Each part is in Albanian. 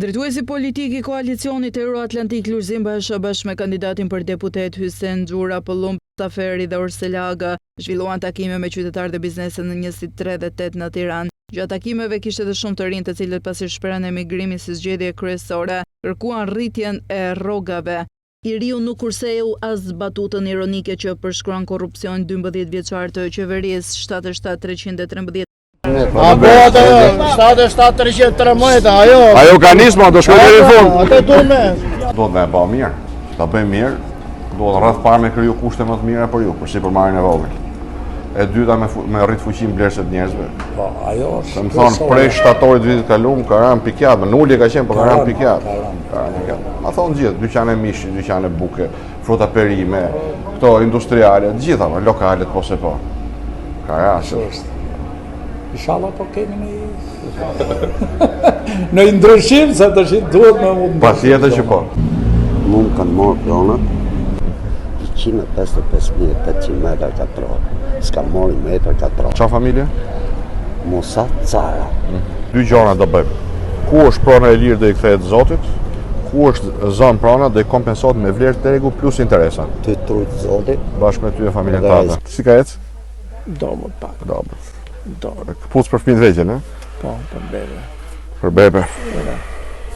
Drejtuesi politik i koalicionit Euroatlantik Lulzim Basha bashkë me kandidatin për deputet Hysen Xhura Pollum Taferi dhe Orsellaga zhvilluan takime me qytetarë dhe biznese në 1-3 dhe 8 në Tiranë. Gjatë takimeve kishte edhe shumë të rinj të cilët pasi shprehën emigrimin si zgjedhje kryesore, kërkuan rritjen e rrogave. I riu nuk kurseu as batutën ironike që përshkruan korrupsion 12 vjeçar të qeverisë 77-313. Apo atë 77-313, ajo ka nisma, do shkoj deri në fund. Atë duhet Do të më bëj mirë, ta bëj mirë, do të rreth parë me kriju kushte më të mira për ju, për sipërmarrjen e vogël. E dyta me rrit fuqinë blerëse të njerëzve. Po, ajo është. Se më thonë prej shtatorit vitit kaluar ka rënë pikjat, në ulje ka qenë, po ka rënë pikjat. Ma thonë gjithë, dyqane mishi, dyqane buke, fruta perime, këto industriale, gjitha, lokalet po se po. Ka rënë. Inshallah po kemi në ndryshim, se të shqit duhet me mund. Patjetër që po. Mu më kanë marrë pronat 155.800 metra katror. S'ka mori metra katror. Qa familje? Mosa Cara. Dy gjona do bëjmë. Ku është prona e lirë dhe i kthehet Zotit, ku është zënë prona dhe i kompensohet me vlerë tregu plus interesa. Ty trujt Zotit. Bashkë me ty e familjen tënde. Si ka ecë? Do më pak. Këpuc për fëmijët vegjël, e? Po, për bebe. Për bebe.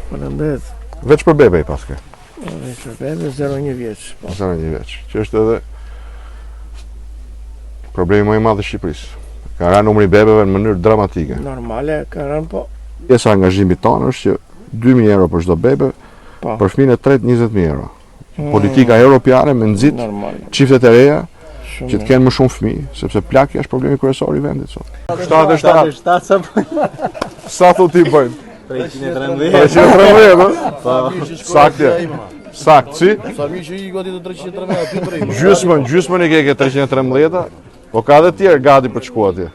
Për në mbet. Veç për bebe i paske. Veç për bebe, 0-1 vjeç. 0-1 vjeç. Që është edhe problemi më i madh i Shqipërisë. Ka rënë numri i bebeve në mënyrë dramatike. Normale, ka rënë po. Pjesa e angazhimit tonë është që 2.000 euro për çdo bebe, për fëmijën e tretë 20.000 euro. Politika europiane me nxit çiftet e reja që të kenë më shumë fëmijë, sepse plakja është problemi kryesor i vendit sot. 77 sa thu ti bëjnë? 313, ë? Saktë. Sakt, si? Sa mi që i gati të 313, Gjysmën e ke 313, po ka dhe tjerë gati për të shkuar atje.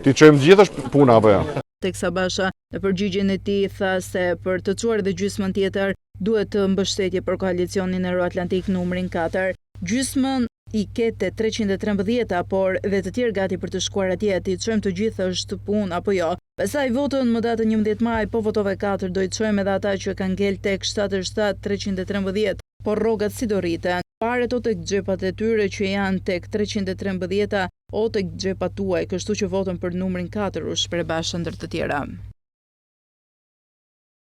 Ti çojmë gjithë është puna apo jo? Teksa Basha në përgjigjen e tij tha se për të çuar dhe gjysmën tjetër duhet të mbështetje për koalicionin Euroatlantik numrin 4. Gjysmën i kete 313, por dhe të tjerë gati për të shkuar atje, ti çojmë të gjithë është punë apo jo. Pastaj votën më datën 11 maj, po votove 4, do i çojmë edhe ata që kanë ngel tek 77-313, por rrogat si do rriten? Paret o tek xhepat e tyre që janë tek 313 o tek xhepat tuaj, kështu që votën për numrin 4 u shpreh Basha ndër të tjera.